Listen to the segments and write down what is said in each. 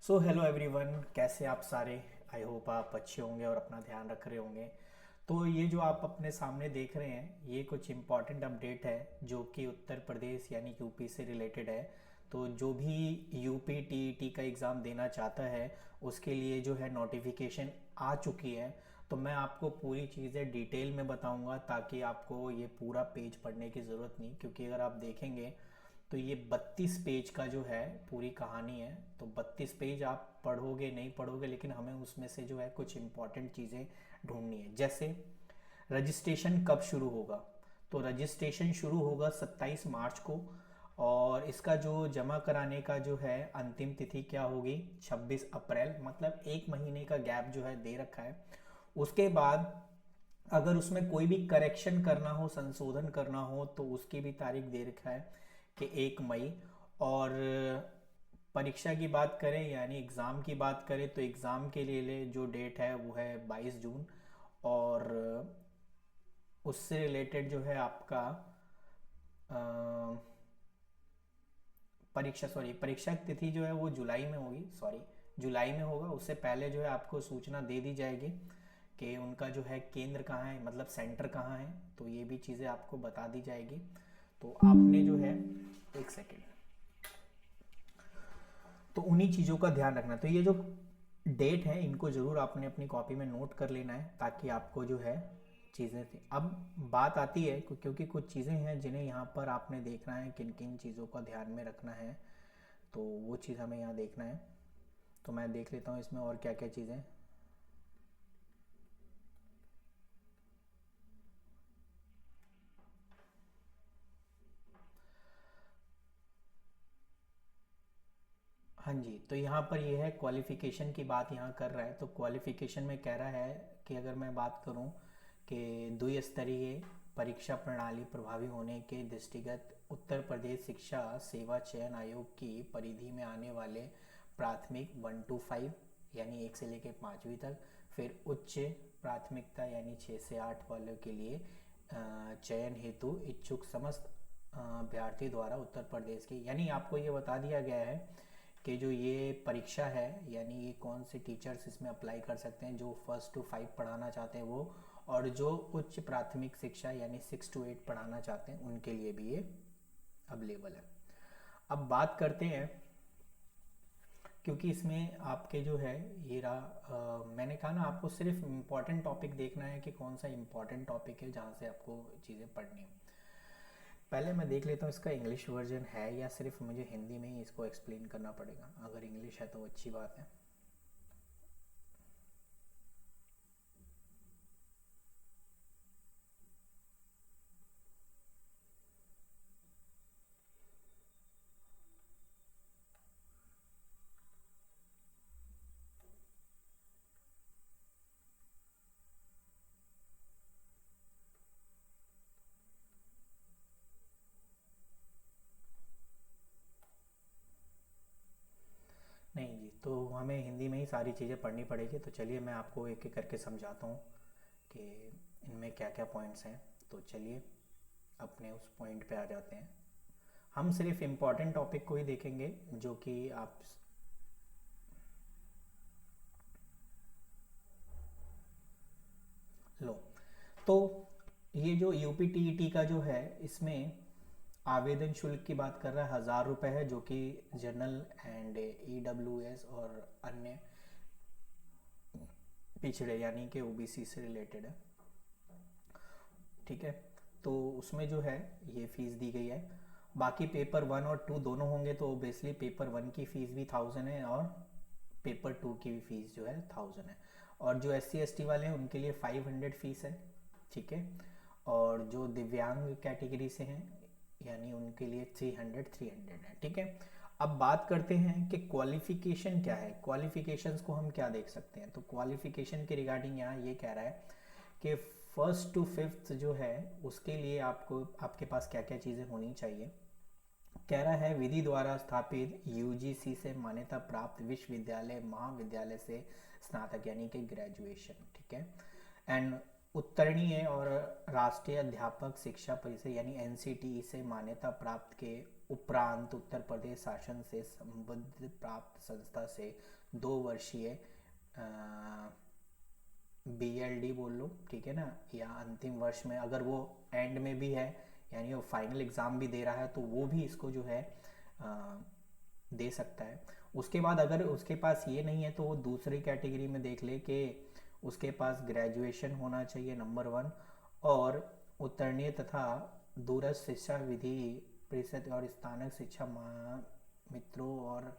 So hello everyone, कैसे आप सारे। आई होप आप अच्छे होंगे और अपना ध्यान रख रहे होंगे। तो ये जो आप अपने सामने देख रहे हैं ये कुछ इम्पॉर्टेंट अपडेट है जो कि उत्तर प्रदेश यानी यूपी से रिलेटेड है। तो जो भी यूपी टीईटी का एग्ज़ाम देना चाहता है उसके लिए जो है नोटिफिकेशन आ चुकी है। तो मैं आपको पूरी चीज़ें डिटेल में बताऊंगा ताकि आपको ये पूरा पेज पढ़ने की ज़रूरत नहीं, क्योंकि अगर आप देखेंगे तो ये 32 पेज का जो है पूरी कहानी है। तो 32 पेज आप पढ़ोगे नहीं पढ़ोगे, लेकिन हमें उसमें से जो है कुछ इंपॉर्टेंट चीज़ें ढूंढनी है। जैसे रजिस्ट्रेशन कब शुरू होगा, तो रजिस्ट्रेशन शुरू होगा 27 मार्च को। और इसका जो जमा कराने का जो है अंतिम तिथि क्या होगी, 26 अप्रैल, मतलब 1 महीने का गैप जो है दे रखा है। उसके बाद अगर उसमें कोई भी करेक्शन करना हो, संशोधन करना हो, तो उसकी भी तारीख दे रखा है कि 1 मई। और परीक्षा की बात करें यानी एग्ज़ाम की बात करें तो एग्ज़ाम के लिए जो डेट है वो है 22 जून। और उससे रिलेटेड जो है आपका अ, परीक्षा की तिथि जो है वो जुलाई में होगी, सॉरी, जुलाई में होगा। उससे पहले जो है आपको सूचना दे दी जाएगी कि उनका जो है केंद्र कहाँ है, मतलब सेंटर कहाँ है। तो ये भी चीज़ें आपको बता दी जाएगी। तो आपने जो है, एक सेकेंड, तो उन्हीं चीज़ों का ध्यान रखना। तो ये जो डेट है इनको ज़रूर आपने अपनी कॉपी में नोट कर लेना है ताकि आपको जो है चीज़ें थी। अब बात आती है क्योंकि कुछ चीज़ें हैं जिन्हें यहाँ पर आपने देखना है, किन किन चीज़ों का ध्यान में रखना है। तो वो चीज़ हमें यहाँ देखना है। तो मैं देख लेता हूँ इसमें और क्या क्या चीज़ें। हाँ जी, तो यहाँ पर ये है क्वालिफ़िकेशन की बात यहाँ कर रहा है। तो क्वालिफ़िकेशन में कह रहा है कि अगर मैं बात करूँ कि द्विस्तरीय परीक्षा प्रणाली प्रभावी होने के दृष्टिगत उत्तर प्रदेश शिक्षा सेवा चयन आयोग की परिधि में आने वाले प्राथमिक 1 to 5 यानी 1 से लेकर 5वीं तक, फिर उच्च प्राथमिकता यानी 6 से 8 वालों के लिए चयन हेतु इच्छुक समस्त अभ्यर्थी द्वारा उत्तर प्रदेश की, यानी आपको ये बता दिया गया है कि जो ये परीक्षा है यानी ये कौन से टीचर्स इसमें अप्लाई कर सकते हैं, जो 1 to 5 पढ़ाना चाहते हैं वो, और जो उच्च प्राथमिक शिक्षा यानी 6 to 8 पढ़ाना चाहते हैं उनके लिए भी ये अवेलेबल है। अब बात करते हैं, क्योंकि इसमें आपके जो है ये रहा, मैंने कहा ना आपको सिर्फ इम्पॉर्टेंट टॉपिक देखना है कि कौन सा इम्पॉर्टेंट टॉपिक है जहाँ से आपको चीज़ें पढ़नी है। पहले मैं देख लेता हूँ इसका इंग्लिश वर्जन है या सिर्फ मुझे हिंदी में ही इसको एक्सप्लेन करना पड़ेगा। अगर इंग्लिश है तो अच्छी बात है। नहीं जी, तो हमें हिंदी में ही सारी चीज़ें पढ़नी पड़ेगी। तो चलिए मैं आपको एक एक करके समझाता हूँ कि इनमें क्या क्या पॉइंट्स हैं। तो चलिए अपने उस पॉइंट पे आ जाते हैं। हम सिर्फ इम्पॉर्टेंट टॉपिक को ही देखेंगे जो कि आप, लो, तो ये जो यूपी टीईटी का जो है इसमें आवेदन शुल्क की बात कर रहा है, 1000 रुपये है, जो कि जनरल एंड ईडब्ल्यूएस और अन्य पिछड़े यानी कि ओबीसी से रिलेटेड है। ठीक है, तो उसमें जो है ये फीस दी गई है। बाकी पेपर 1 और 2 दोनों होंगे तो ओबियसली पेपर 1 की फ़ीस भी 1000 है और पेपर 2 की भी फीस जो है 1000 है। और जो SC ST वाले हैं उनके लिए 500 फीस है। ठीक है, और जो दिव्यांग कैटेगरी से हैं यानी उनके लिए 300 है। ठीक है, अब बात करते हैं कि क्वालिफिकेशन क्या है। क्वालिफिकेशंस को हम क्या देख सकते हैं, तो क्वालिफिकेशन के रिगार्डिंग यहाँ ये कह रहा है कि 1st to 5th जो है उसके लिए आपको आपके पास क्या क्या चीज़ें होनी चाहिए। कह रहा है विधि द्वारा स्थापित यूजीसी से मान्यता प्राप्त विश्वविद्यालय महाविद्यालय से स्नातक यानी कि ग्रेजुएशन। ठीक है, एंड उत्तीर्णीय और राष्ट्रीय अध्यापक शिक्षा परिषद यानी एनसीटीई से मान्यता प्राप्त के उपरांत उत्तर प्रदेश शासन से संबद्ध प्राप्त संस्था से 2 वर्षीय BLD बोल लो, ठीक है ना, या अंतिम वर्ष में अगर वो एंड में भी है यानी वो फाइनल एग्ज़ाम भी दे रहा है तो वो भी इसको जो है अ, दे सकता है। उसके बाद अगर उसके पास ये नहीं है तो वो दूसरी कैटेगरी में देख ले कि उसके पास ग्रेजुएशन होना चाहिए नंबर 1, और उत्तरणीय तथा दूरस्थ शिक्षा विधि परिषद और स्नातक शिक्षा मित्रों और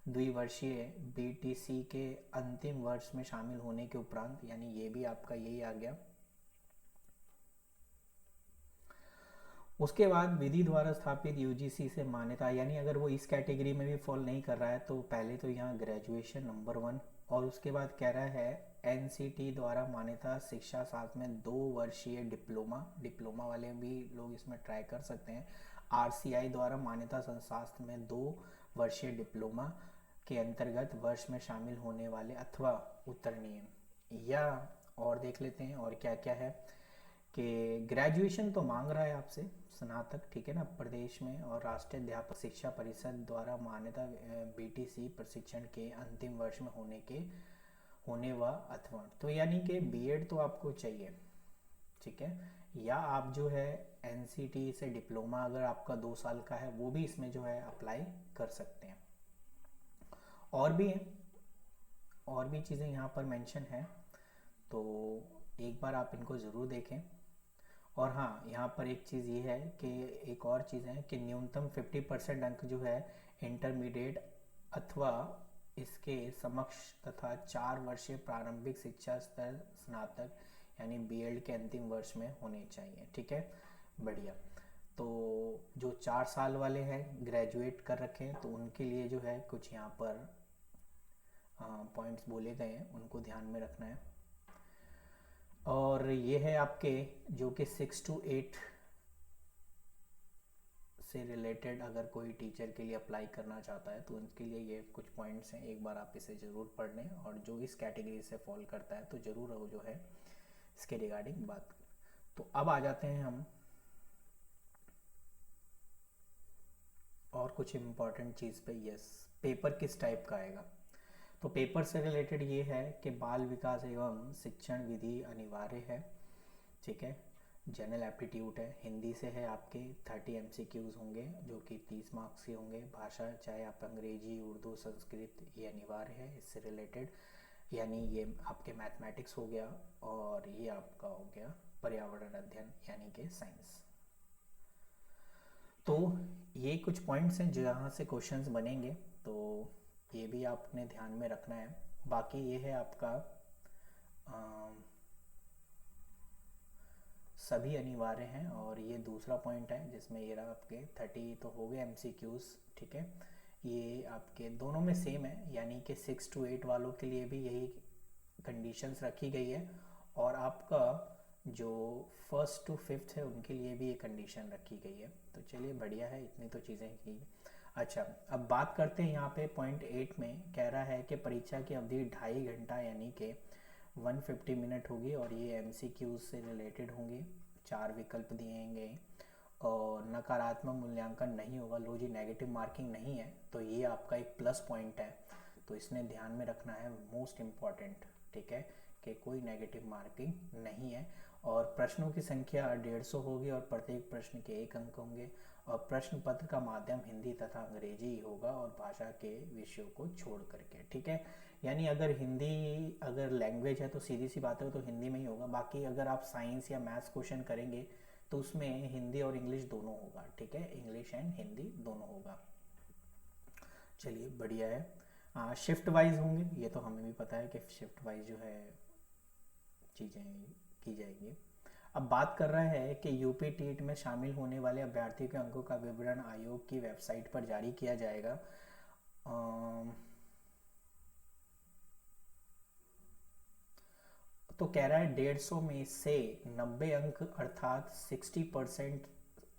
द्विवर्षीय BTC के अंतिम वर्ष में शामिल होने के उपरांत, यानी ये भी आपका यही आ गया। उसके बाद विधि द्वारा स्थापित UGC से मान्यता, यानी अगर वो इस कैटेगरी में भी फॉल नहीं कर रहा है तो पहले तो यहाँ ग्रेजुएशन नंबर 1, और उसके बाद कह रहा है NCT द्वारा मान्यता शिक्षा साथ में 2 वर्षीय डिप्लोमा वाले भी लोग इसमें ट्राई कर सकते हैं। RCI द्वारा मान्यता संशास्त्र में 2 वर्षीय डिप्लोमा के अंतर्गत वर्ष में शामिल होने वाले अथवा उत्तरणीय, या और देख लेते हैं और क्या क्या है कि ग्रेजुएशन तो मांग रहा है आपसे स्नातक, ठीक है ना, प्रदेश में और राष्ट्रीय अध्यापक शिक्षा परिषद द्वारा मान्यता BTC प्रशिक्षण के अंतिम वर्ष में होने व अथवा, तो यानी कि BEd तो आपको चाहिए, ठीक है, या आप जो है NCT से डिप्लोमा अगर आपका 2 साल का है वो भी इसमें जो है अप्लाई कर सकते हैं। और भी है, और भी चीज़ें यहाँ पर मेंशन है तो एक बार आप इनको ज़रूर देखें। और हाँ, यहाँ पर एक चीज़ ये है कि एक और चीज़ है कि न्यूनतम 50% अंक जो है इंटरमीडिएट अथवा इसके समक्ष तथा 4 वर्षीय प्रारंभिक शिक्षा स्तर स्नातक यानी BEd के अंतिम वर्ष में होने चाहिए, ठीक है, बढ़िया। तो जो 4 साल वाले हैं ग्रेजुएट कर रखे हैं तो उनके लिए जो है कुछ यहाँ पर पॉइंट्स बोले गए हैं, उनको ध्यान में रखना है। और ये है आपके जो कि 6 to 8 से रिलेटेड अगर कोई टीचर के लिए अप्लाई करना चाहता है तो उनके लिए ये कुछ पॉइंट्स हैं, एक बार आप इसे ज़रूर पढ़ लें, और जो इस कैटेगरी से फॉल करता है तो ज़रूर वो जो है इसके रिगार्डिंग बात। तो अब आ जाते हैं हम और कुछ इम्पॉर्टेंट चीज़ पे। यस, पेपर किस टाइप का आएगा, तो पेपर से रिलेटेड ये है कि बाल विकास एवं शिक्षण विधि अनिवार्य है, ठीक है, जनरल एप्टीट्यूड है, हिंदी से है आपके 30 MCQs होंगे जो कि 30 मार्क्स के होंगे, भाषा चाहे आप अंग्रेजी उर्दू संस्कृत ये अनिवार्य है इससे रिलेटेड, यानी ये आपके मैथमेटिक्स हो गया और ये आपका हो गया पर्यावरण अध्ययन यानी कि साइंस। तो ये कुछ पॉइंट्स हैं जहाँ से क्वेश्चंस बनेंगे, तो ये भी आपने ध्यान में रखना है। बाकी ये है आपका सभी अनिवार्य हैं, और ये दूसरा पॉइंट है जिसमें ये रहा आपके 30 तो हो गए MCQs, ठीक है, ये आपके दोनों में सेम है, यानी कि 6 to 8 वालों के लिए भी यही कंडीशंस रखी गई है, और आपका जो 1st to 5th है उनके लिए भी ये कंडीशन रखी गई है। तो चलिए बढ़िया है, इतनी तो चीज़ें की। अच्छा, अब बात करते हैं यहाँ पे पॉइंट 8 में कह रहा है कि परीक्षा की अवधि 2.5 घंटा यानी कि 150 मिनट होगी, और ये MCQ से रिलेटेड होंगे, 4 विकल्प दिए गए, और नकारात्मक मूल्यांकन नहीं होगा, लो जी नेगेटिव मार्किंग नहीं है, तो ये आपका एक प्लस पॉइंट है, तो इसने ध्यान में रखना है, मोस्ट इम्पॉर्टेंट, ठीक है, कि कोई नेगेटिव मार्किंग नहीं है, और प्रश्नों की संख्या 150 होगी और प्रत्येक प्रश्न के 1 अंक होंगे, और प्रश्न पत्र का माध्यम हिंदी तथा अंग्रेजी ही होगा और भाषा के विषयों को छोड़ करके, ठीक है, यानी अगर हिंदी अगर लैंग्वेज है तो सीधी सी बात है तो हिंदी में ही होगा, बाकी अगर आप साइंस या मैथ्स क्वेश्चन करेंगे तो उसमें हिंदी और इंग्लिश दोनों होगा, ठीक है, इंग्लिश एंड हिंदी दोनों होगा। चलिए बढ़िया है। शिफ्ट वाइज होंगे, ये तो हमें भी पता है कि शिफ्ट वाइज जो है चीज़ें की जाएगी। अब बात कर रहा है कि यूपी टीट में शामिल होने वाले अभ्यर्थियों के अंकों का विवरण आयोग की वेबसाइट पर जारी किया जाएगा। तो कह रहा है 150 में से 90 अंक अर्थात 60%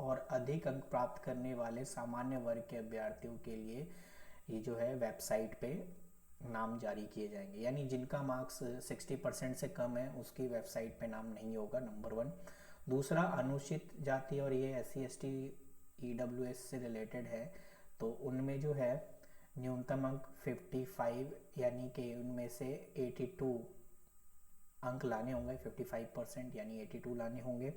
और अधिक अंक प्राप्त करने वाले सामान्य वर्ग के अभ्यर्थियों के लिए ये जो है वेबसाइट पे नाम जारी किए जाएंगे, यानी जिनका मार्क्स 60% से कम है उसकी वेबसाइट पे नाम नहीं होगा, नंबर 1। दूसरा, अनुसूचित जाति और ये SC ST EWS से रिलेटेड है, तो उनमें जो है न्यूनतम अंक 55, यानी कि उनमें से 82 अंक लाने होंगे, 55% यानी 82 लाने होंगे।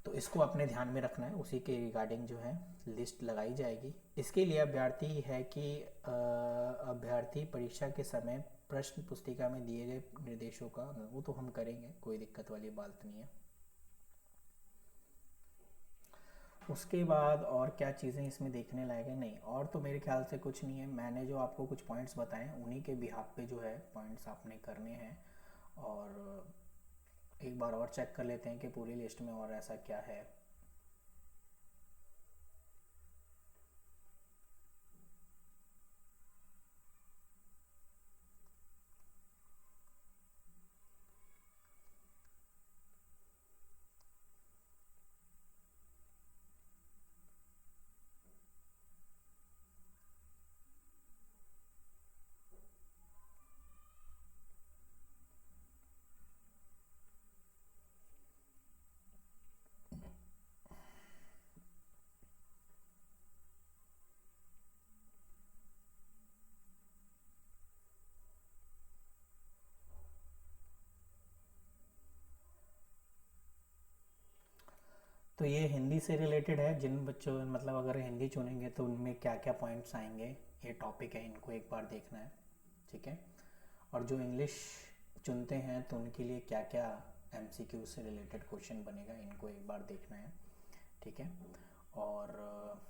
तो इसको अपने ध्यान में रखना है, उसी के रिगार्डिंग जो है लिस्ट लगाई जाएगी। इसके लिए अभ्यर्थी है कि अभ्यर्थी परीक्षा के समय प्रश्न पुस्तिका में दिए गए निर्देशों का, वो तो हम करेंगे, कोई दिक्कत वाली बात नहीं है। उसके बाद और क्या चीज़ें इसमें देखने लायक है? नहीं, और तो मेरे ख्याल से कुछ नहीं है। मैंने जो आपको कुछ पॉइंट्स बताए उन्हीं के बिहाफ पे जो है पॉइंट्स आपने करने हैं। और एक बार और चेक कर लेते हैं कि पूरी लिस्ट में और ऐसा क्या है। तो ये हिंदी से रिलेटेड है। जिन बच्चों, मतलब अगर हिंदी चुनेंगे तो उनमें क्या क्या पॉइंट्स आएंगे, ये टॉपिक है, इनको एक बार देखना है, ठीक है। और जो इंग्लिश चुनते हैं तो उनके लिए क्या क्या MCQ से रिलेटेड क्वेश्चन बनेगा, इनको एक बार देखना है, ठीक है। और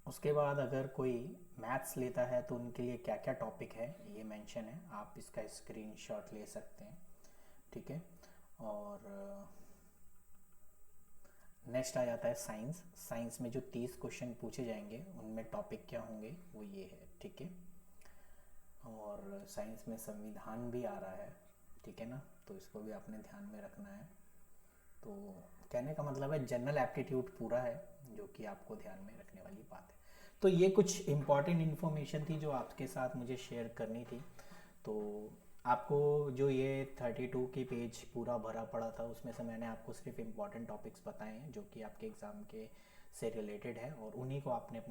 उसके बाद अगर कोई मैथ्स लेता है तो उनके लिए क्या क्या टॉपिक है ये मेंशन है, आप इसका स्क्रीनशॉट ले सकते हैं, ठीक है। और नेक्स्ट आ जाता है साइंस। साइंस में जो 30 क्वेश्चन पूछे जाएंगे उनमें टॉपिक क्या होंगे वो ये है, ठीक है। और साइंस में संविधान भी आ रहा है, ठीक है ना, तो इसको भी आपने ध्यान में रखना है। तो कहने का मतलब है जनरल एप्टीट्यूड पूरा है, जो कि आपको ध्यान में रखने वाली बात है। तो ये कुछ इम्पॉर्टेंट इन्फॉर्मेशन थी जो आपके साथ मुझे शेयर करनी थी। तो आपको जो ये 32 की पेज पूरा भरा पड़ा था, उसमें से मैंने आपको सिर्फ इम्पॉर्टेंट टॉपिक्स बताए हैं जो कि आपके एग्ज़ाम के से रिलेटेड है, और उन्हीं को आपने अपने